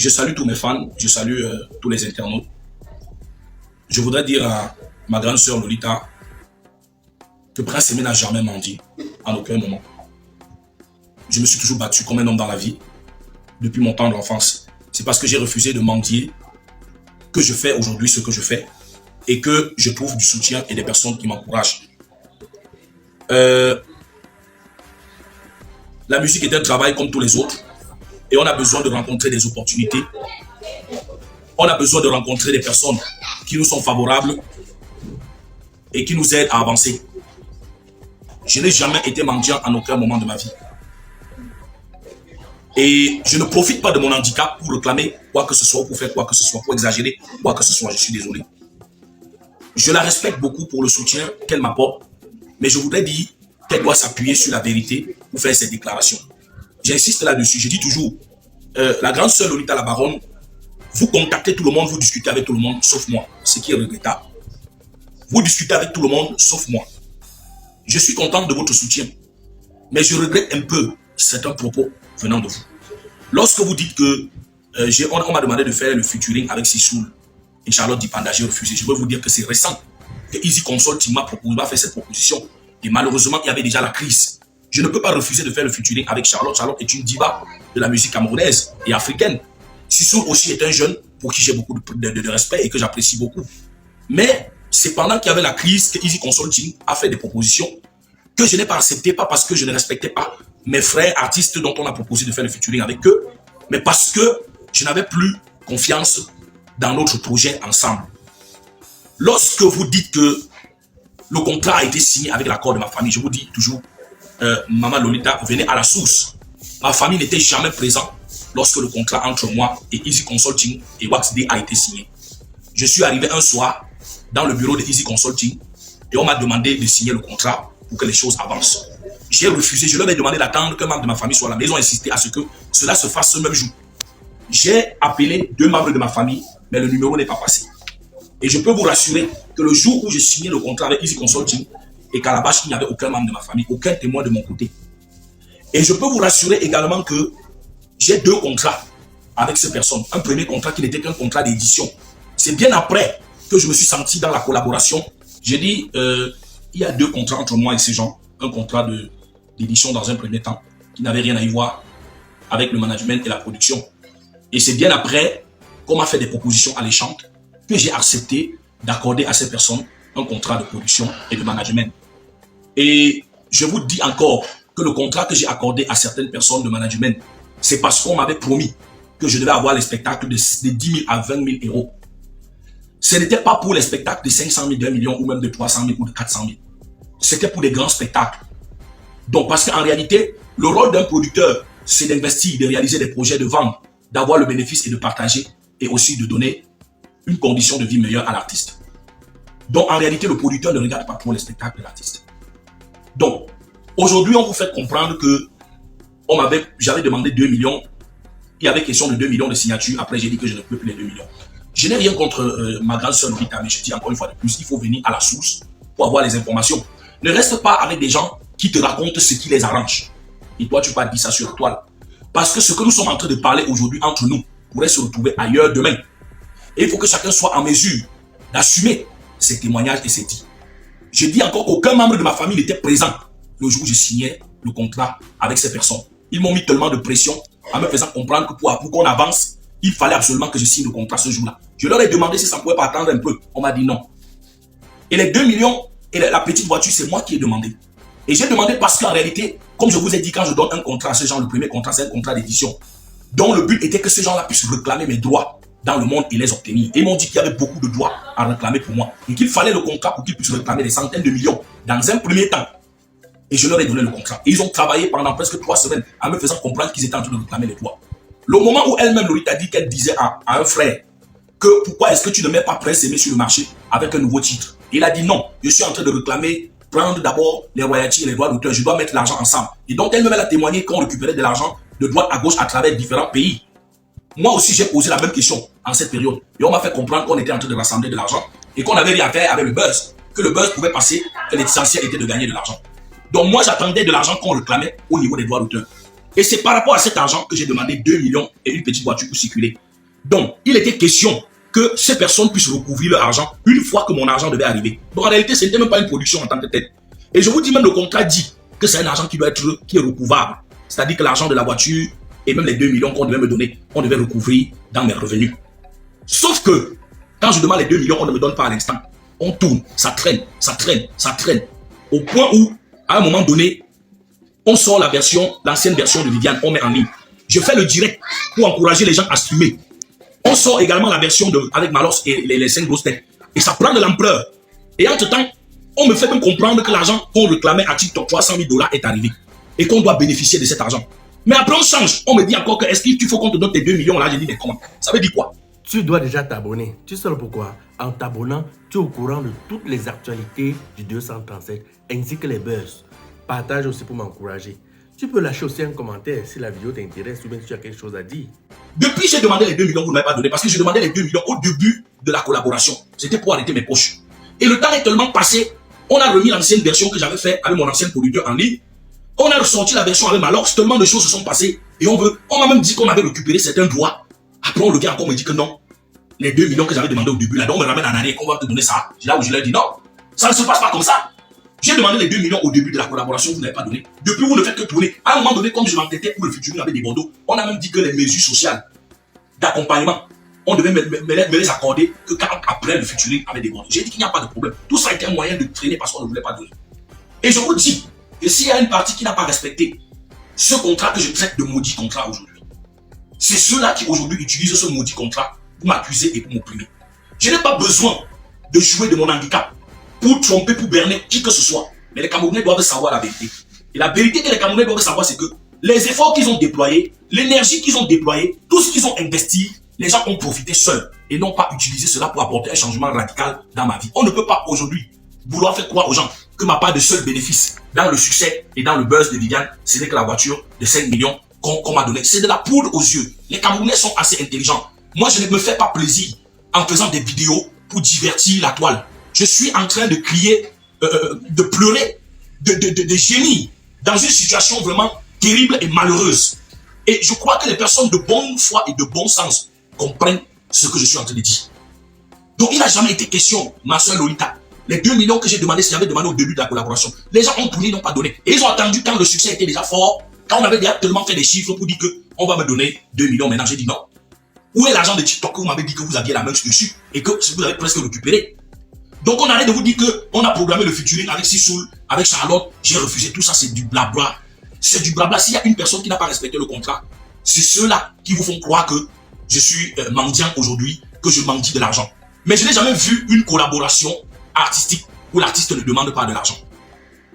Je salue tous mes fans, je salue tous les internautes. Je voudrais dire à ma grande sœur Lolita que Prince Aimé n'a jamais menti, en aucun moment. Je me suis toujours battu comme un homme dans la vie, depuis mon temps d'enfance. C'est parce que j'ai refusé de mentir que je fais aujourd'hui ce que je fais et que je trouve du soutien et des personnes qui m'encouragent. La musique est un travail comme tous les autres et on a besoin de rencontrer des opportunités. On a besoin de rencontrer des personnes qui nous sont favorables et qui nous aident à avancer. Je n'ai jamais été mendiant en aucun moment de ma vie. Et je ne profite pas de mon handicap pour réclamer quoi que ce soit, pour faire quoi que ce soit, pour exagérer quoi que ce soit. Je suis désolé. Je la respecte beaucoup pour le soutien qu'elle m'apporte, mais je voudrais dire qu'elle doit s'appuyer sur la vérité pour faire ses déclarations. J'insiste là-dessus. Je dis toujours, la grande sœur Lolita la Baronne, vous contactez tout le monde, vous discutez avec tout le monde, sauf moi, ce qui est regrettable. Vous discutez avec tout le monde, sauf moi. Je suis content de votre soutien, mais je regrette un peu certains propos venant de vous. Lorsque vous dites que on m'a demandé de faire le featuring avec Sissoul et Charlotte Dipanda, j'ai refusé. Je veux vous dire que c'est récent que Easy Consulting m'a fait cette proposition. Et malheureusement, il y avait déjà la crise. Je ne peux pas refuser de faire le featuring avec Charlotte. Charlotte est une diva de la musique camerounaise et africaine. Sissoul aussi est un jeune pour qui j'ai beaucoup de respect et que j'apprécie beaucoup. Mais c'est pendant qu'il y avait la crise que Easy Consulting a fait des propositions que je n'ai pas acceptées, pas parce que je ne respectais pas mes frères artistes dont on a proposé de faire le featuring avec eux, mais parce que je n'avais plus confiance dans notre projet ensemble. Lorsque vous dites que le contrat a été signé avec l'accord de ma famille, je vous dis toujours, Maman Lolita, venez à la source. Ma famille n'était jamais présente lorsque le contrat entre moi et Easy Consulting et Wax Day a été signé. Je suis arrivé un soir dans le bureau de Easy Consulting et on m'a demandé de signer le contrat pour que les choses avancent. J'ai refusé, je leur ai demandé d'attendre qu'un membre de ma famille soit là, mais ils ont insisté à ce que cela se fasse ce même jour. J'ai appelé 2 membres de ma famille, mais le numéro n'est pas passé. Et je peux vous rassurer que le jour où j'ai signé le contrat avec Easy Consulting et qu'à la base, il n'y avait aucun membre de ma famille, aucun témoin de mon côté. Et je peux vous rassurer également que j'ai 2 contrats avec ces personnes. Un premier contrat qui n'était qu'un contrat d'édition. C'est bien après que je me suis senti dans la collaboration. J'ai dit, il y a 2 contrats entre moi et ces gens. Un contrat d'édition dans un premier temps qui n'avait rien à y voir avec le management et la production. Et c'est bien après qu'on m'a fait des propositions alléchantes que j'ai accepté d'accorder à ces personnes un contrat de production et de management. Et je vous dis encore que le contrat que j'ai accordé à certaines personnes de management, c'est parce qu'on m'avait promis que je devais avoir les spectacles de 10 000 à 20 000 euros. Ce n'était pas pour les spectacles de 500 000, d'1 million ou même de 300 000 ou de 400 000. C'était pour des grands spectacles. Donc, parce qu'en réalité, le rôle d'un producteur, c'est d'investir, de réaliser des projets, de vendre, d'avoir le bénéfice et de partager, et aussi de donner une condition de vie meilleure à l'artiste. Donc, en réalité, le producteur ne regarde pas trop les spectacles de l'artiste. Donc, aujourd'hui, on vous fait comprendre que j'avais demandé 2 millions. Il y avait question de 2 millions de signatures. Après, j'ai dit que je ne peux plus les 2 millions. Je n'ai rien contre ma grande sœur Lolita, mais je dis encore une fois de plus, il faut venir à la source pour avoir les informations. Ne reste pas avec des gens qui te racontent ce qui les arrange. Et toi, tu vas dire ça sur la toile. Parce que ce que nous sommes en train de parler aujourd'hui entre nous pourrait se retrouver ailleurs demain. Et il faut que chacun soit en mesure d'assumer ses témoignages et ses dits. Je dis encore qu'aucun membre de ma famille n'était présent le jour où je signais le contrat avec ces personnes. Ils m'ont mis tellement de pression en me faisant comprendre que pour qu'on avance, il fallait absolument que je signe le contrat ce jour-là. Je leur ai demandé si ça ne pouvait pas attendre un peu. On m'a dit non. Et les 2 millions et la petite voiture, c'est moi qui ai demandé. Et j'ai demandé parce qu'en réalité, comme je vous ai dit, quand je donne un contrat à ces gens, le premier contrat, c'est un contrat d'édition, dont le but était que ces gens-là puissent réclamer mes droits dans le monde et les obtenir. Et ils m'ont dit qu'il y avait beaucoup de droits à réclamer pour moi et qu'il fallait le contrat pour qu'ils puissent réclamer des centaines de millions dans un premier temps. Et je leur ai donné le contrat. Et ils ont travaillé pendant presque 3 semaines en me faisant comprendre qu'ils étaient en train de réclamer les droits. Le moment où elle-même, Lolita, dit qu'elle disait à un frère que pourquoi est-ce que tu ne mets pas Prince Aimé sur le marché avec un nouveau titre. Il a dit non, je suis en train de réclamer, prendre d'abord les royalties et les droits d'auteur, je dois mettre l'argent ensemble. Et donc elle-même a témoigné qu'on récupérait de l'argent de droite à gauche à travers différents pays. Moi aussi j'ai posé la même question en cette période. Et on m'a fait comprendre qu'on était en train de rassembler de l'argent et qu'on avait rien à faire avec le buzz. Que le buzz pouvait passer, que l'essentiel était de gagner de l'argent. Donc moi j'attendais de l'argent qu'on réclamait au niveau des droits d'auteur. Et c'est par rapport à cet argent que j'ai demandé 2 millions et une petite voiture pour circuler. Donc, il était question que ces personnes puissent recouvrir leur argent une fois que mon argent devait arriver. Donc, en réalité, ce n'était même pas une production en tant que telle. Et je vous dis, même le contrat dit que c'est un argent qui est recouvrable. C'est-à-dire que l'argent de la voiture et même les 2 millions qu'on devait me donner, on devait recouvrir dans mes revenus. Sauf que, quand je demande les 2 millions, on ne me donne pas à l'instant. On tourne, ça traîne, ça traîne, ça traîne. Au point où, à un moment donné, on sort l'ancienne version de Viviane, on met en ligne. Je fais le direct pour encourager les gens à streamer. On sort également la version avec Malos et les 5 grosses têtes. Et ça prend de l'ampleur. Et entre-temps, on me fait même comprendre que l'argent qu'on réclamait à TikTok, 300 000 $ est arrivé. Et qu'on doit bénéficier de cet argent. Mais après on change. On me dit encore que est-ce qu'il faut qu'on te donne tes 2 millions là. J'ai dit mais comment? Ça veut dire quoi? Tu dois déjà t'abonner. Tu sais pourquoi? En t'abonnant, tu es au courant de toutes les actualités du 237 ainsi que les buzz. Partage aussi pour m'encourager. Tu peux lâcher aussi un commentaire si la vidéo t'intéresse ou bien si tu as quelque chose à dire. Depuis j'ai demandé les 2 millions, vous ne m'avez pas donné parce que je demandais les 2 millions au début de la collaboration. C'était pour arrêter mes poches. Et le temps est tellement passé, on a remis l'ancienne version que j'avais fait avec mon ancien producteur en ligne. On a ressorti la version avec Malor, tellement de choses se sont passées. Et on m'a même dit qu'on avait récupéré certains droits. Après, le gars encore me dit que non. Les 2 millions que j'avais demandé au début, là, donc on me ramène en arrière, qu'on va te donner ça. Là où je leur dis non, ça ne se passe pas comme ça. J'ai demandé les 2 millions au début de la collaboration, vous n'avez pas donné. Depuis, vous ne faites que tourner. À un moment donné, comme je m'entêtais pour le futur avec des bandeaux, on a même dit que les mesures sociales d'accompagnement, on devait me les accorder que quand après le futur avec des bandeaux. J'ai dit qu'il n'y a pas de problème. Tout ça était un moyen de traîner parce qu'on ne voulait pas donner. Et je vous dis que s'il y a une partie qui n'a pas respecté ce contrat que je traite de maudit contrat aujourd'hui, c'est ceux-là qui aujourd'hui utilisent ce maudit contrat pour m'accuser et pour m'opprimer. Je n'ai pas besoin de jouer de mon handicap pour tromper, pour berner qui que ce soit. Mais les Camerounais doivent savoir la vérité. Et la vérité que les Camerounais doivent savoir, c'est que les efforts qu'ils ont déployés, l'énergie qu'ils ont déployée, tout ce qu'ils ont investi, les gens ont profité seuls et n'ont pas utilisé cela pour apporter un changement radical dans ma vie. On ne peut pas aujourd'hui vouloir faire croire aux gens que ma part de seul bénéfice dans le succès et dans le buzz de Viviane, ce n'est que la voiture de 5 millions qu'on m'a donnée. C'est de la poudre aux yeux. Les Camerounais sont assez intelligents. Moi, je ne me fais pas plaisir en faisant des vidéos pour divertir la toile. Je suis en train de crier, de pleurer, de gémir dans une situation vraiment terrible et malheureuse. Et je crois que les personnes de bonne foi et de bon sens comprennent ce que je suis en train de dire. Donc, il n'a jamais été question, ma soeur Lolita. Les 2 millions que j'ai demandé, si j'avais demandé au début de la collaboration, les gens ont tourné, n'ont pas donné. Et ils ont attendu quand le succès était déjà fort, quand on avait déjà tellement fait des chiffres pour dire qu'on va me donner 2 millions. Maintenant, j'ai dit non. Où est l'argent de TikTok que vous m'avez dit que vous aviez la main dessus et que vous avez presque récupéré? Donc, on arrête de vous dire qu'on a programmé le featuring avec Sissoul, avec Charlotte. J'ai refusé tout ça, c'est du blabla. C'est du blabla. S'il y a une personne qui n'a pas respecté le contrat, c'est ceux-là qui vous font croire que je suis mendiant aujourd'hui, que je mendie de l'argent. Mais je n'ai jamais vu une collaboration artistique où l'artiste ne demande pas de l'argent.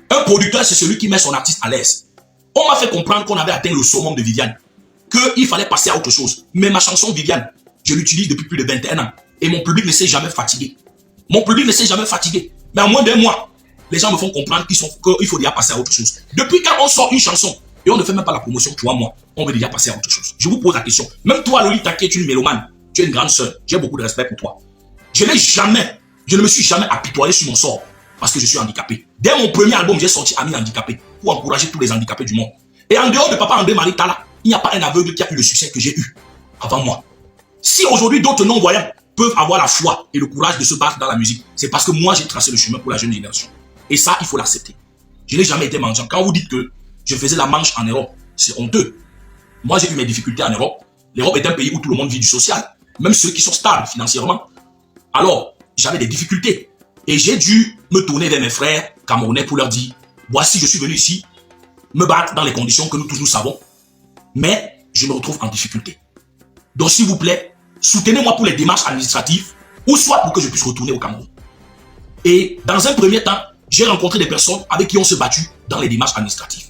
Un producteur, c'est celui qui met son artiste à l'aise. On m'a fait comprendre qu'on avait atteint le summum de Viviane, qu'il fallait passer à autre chose. Mais ma chanson Viviane, je l'utilise depuis plus de 21 ans. Et mon public ne s'est jamais fatigué. Mon public ne s'est jamais fatigué. Mais en moins d'un mois, les gens me font comprendre qu'il faut déjà passer à autre chose. Depuis quand on sort une chanson et on ne fait même pas la promotion 3 mois, on veut déjà passer à autre chose. Je vous pose la question. Même toi, Lolita, qui est une mélomane, tu es une grande sœur. J'ai beaucoup de respect pour toi. Je ne me suis jamais apitoyé sur mon sort parce que je suis handicapé. Dès mon premier album, j'ai sorti Ami handicapé pour encourager tous les handicapés du monde. Et en dehors de Papa André-Marie Talla, il n'y a pas un aveugle qui a eu le succès que j'ai eu avant moi. Si aujourd'hui d'autres non-voyants peuvent avoir la foi et le courage de se battre dans la musique, c'est parce que moi j'ai tracé le chemin pour la jeune génération. Et ça, il faut l'accepter. Je n'ai jamais été mendiant. Quand vous dites que je faisais la manche en Europe, c'est honteux. Moi j'ai eu mes difficultés en Europe. L'Europe est un pays où tout le monde vit du social. Même ceux qui sont stables financièrement. Alors, j'avais des difficultés. Et j'ai dû me tourner vers mes frères camerounais pour leur dire, voici, je suis venu ici, me battre dans les conditions que nous tous nous savons, mais je me retrouve en difficulté. Donc, s'il vous plaît, soutenez-moi pour les démarches administratives, ou soit pour que je puisse retourner au Cameroun. Et dans un premier temps, j'ai rencontré des personnes avec qui on se battu dans les démarches administratives.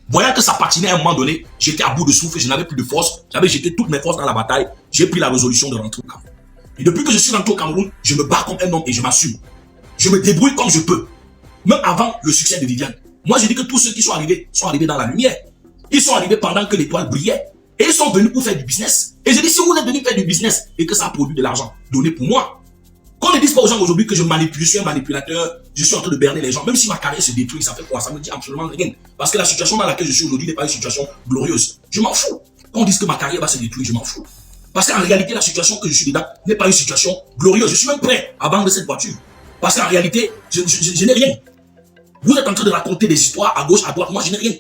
Voyant que ça patinait à un moment donné, j'étais à bout de souffle, je n'avais plus de force, j'avais jeté toutes mes forces dans la bataille, j'ai pris la résolution de rentrer au Cameroun. Et depuis que je suis rentré au Cameroun, je me bats comme un homme et je m'assume. Je me débrouille comme je peux. Même avant le succès de Viviane. Moi, je dis que tous ceux qui sont arrivés dans la lumière. Ils sont arrivés pendant que l'étoile brillait. Et ils sont venus pour faire du business. Et je dis, si vous êtes venus faire du business et que ça a produit de l'argent, donnez pour moi. Qu'on ne dise pas aux gens aujourd'hui que je manipule, je suis un manipulateur, je suis en train de berner les gens. Même si ma carrière se détruit, ça fait quoi? Ça me dit absolument rien. Parce que la situation dans laquelle je suis aujourd'hui n'est pas une situation glorieuse. Je m'en fous. Qu'on dise que ma carrière va se détruire, je m'en fous. Parce qu'en réalité, la situation que je suis dedans n'est pas une situation glorieuse. Je suis même prêt à vendre cette voiture. Parce qu'en réalité, je n'ai rien. Vous êtes en train de raconter des histoires à gauche, à droite. Moi, je n'ai rien.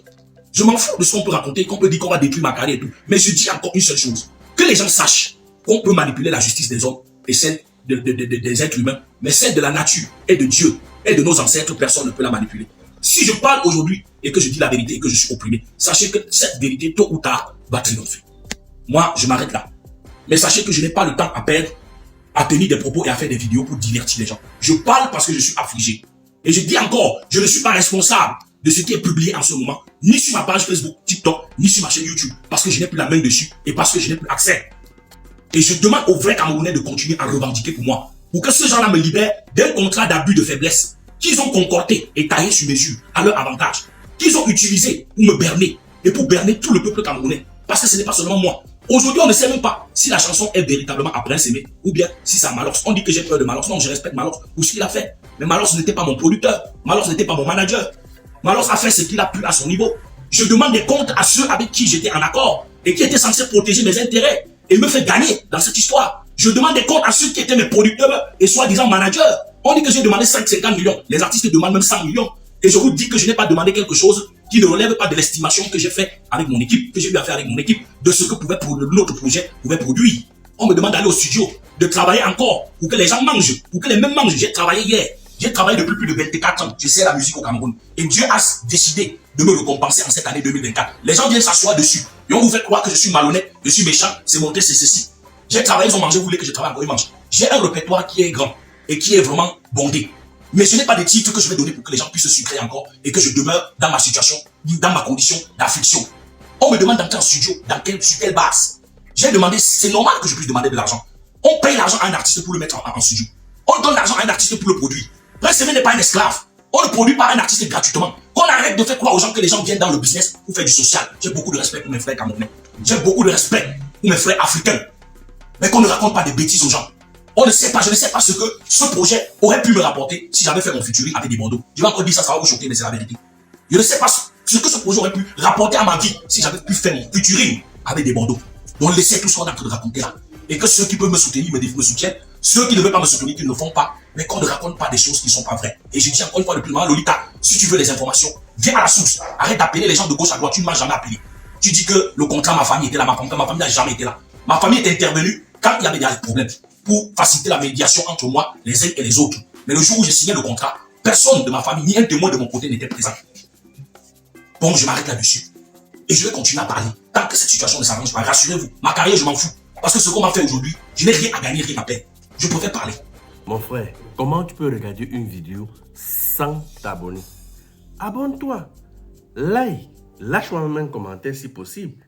Je m'en fous de ce qu'on peut raconter, qu'on peut dire qu'on va détruire ma carrière et tout. Mais je dis encore une seule chose. Que les gens sachent qu'on peut manipuler la justice des hommes et celle des êtres humains, mais celle de la nature et de Dieu et de nos ancêtres, personne ne peut la manipuler. Si je parle aujourd'hui et que je dis la vérité et que je suis opprimé, sachez que cette vérité, tôt ou tard, va triompher. Moi, je m'arrête là. Mais sachez que je n'ai pas le temps à perdre, à tenir des propos et à faire des vidéos pour divertir les gens. Je parle parce que je suis affligé. Et je dis encore, je ne suis pas responsable de ce qui est publié en ce moment, ni sur ma page Facebook, TikTok, ni sur ma chaîne YouTube, parce que je n'ai plus la main dessus et parce que je n'ai plus accès. Et je demande aux vrais Camerounais de continuer à revendiquer pour moi, pour que ces gens-là me libèrent d'un contrat d'abus de faiblesse qu'ils ont concordé et taillé sur mesure à leur avantage, qu'ils ont utilisé pour me berner et pour berner tout le peuple camerounais. Parce que ce n'est pas seulement moi. Aujourd'hui, on ne sait même pas si la chanson est véritablement à Prince Aimé ou bien si c'est Malox. On dit que j'ai peur de Malox. Non, je respecte Malox pour ce qu'il a fait. Mais Malox n'était pas mon producteur. Malox n'était pas mon manager. Malox a fait ce qu'il a pu à son niveau. Je demande des comptes à ceux avec qui j'étais en accord et qui étaient censés protéger mes intérêts et me faire gagner dans cette histoire. Je demande des comptes à ceux qui étaient mes producteurs et soi-disant managers. On dit que j'ai demandé 5-50 millions. Les artistes demandent même 100 millions. Et je vous dis que je n'ai pas demandé quelque chose qui ne relève pas de l'estimation que j'ai fait avec mon équipe, que j'ai eu à faire avec mon équipe, de ce que notre projet pouvait produire. On me demande d'aller au studio, de travailler encore, pour que les gens mangent, pour que les mêmes mangent. J'ai travaillé hier. J'ai travaillé depuis plus de 24 ans. J'essaie la musique au Cameroun. Et Dieu a décidé de me récompenser en cette année 2024. Les gens viennent s'asseoir dessus. Et on vous fait croire que je suis malhonnête, je suis méchant, c'est monté, c'est ceci. J'ai travaillé, ils ont mangé, vous voulez que je travaille encore, ils mangent. J'ai un répertoire qui est grand et qui est vraiment bondé. Mais ce n'est pas des titres que je vais donner pour que les gens puissent sucrer encore et que je demeure dans ma situation, dans ma condition d'affliction. On me demande d'entrer en studio, sur quelle base? J'ai demandé, c'est normal que je puisse demander de l'argent. On paye l'argent à un artiste pour le mettre en studio. On donne l'argent à un artiste pour le produire. Prince Aimé n'est pas un esclave. On ne produit pas un artiste gratuitement. Qu'on arrête de faire croire aux gens que les gens viennent dans le business pour faire du social. J'ai beaucoup de respect pour mes frères camerounais. J'ai beaucoup de respect pour mes frères africains. Mais qu'on ne raconte pas des bêtises aux gens. On ne sait pas, je ne sais pas ce que ce projet aurait pu me rapporter si j'avais fait mon futurisme avec des bandeaux. Je vais encore dire ça, ça va vous choquer, mais c'est la vérité. Je ne sais pas ce que ce projet aurait pu rapporter à ma vie si j'avais pu faire mon futurisme avec des bandeaux. Donc laissez tout ce qu'on est en train de raconter là. Et que ceux qui peuvent me soutenir me soutiennent. Ceux qui ne veulent pas me soutenir, qu'ils ne le font pas. Mais qu'on ne raconte pas des choses qui ne sont pas vraies. Et je dis encore une fois depuis maintenant, Lolita, si tu veux les informations, viens à la source. Arrête d'appeler les gens de gauche à droite, tu ne m'as jamais appelé. Tu dis que le contrat, ma famille était là, ma famille n'a jamais été là. Ma famille est intervenue quand il y avait des problèmes pour faciliter la médiation entre moi, les uns et les autres. Mais le jour où j'ai signé le contrat, personne de ma famille, ni un témoin de mon côté n'était présent. Bon, je m'arrête là-dessus. Et je vais continuer à parler. Tant que cette situation ne s'arrange pas, rassurez-vous, ma carrière, je m'en fous. Parce que ce qu'on m'a fait aujourd'hui, je n'ai rien à gagner, rien à perdre. Je préfère parler. Mon frère, comment tu peux regarder une vidéo sans t'abonner? Abonne-toi, like, lâche-moi même un commentaire si possible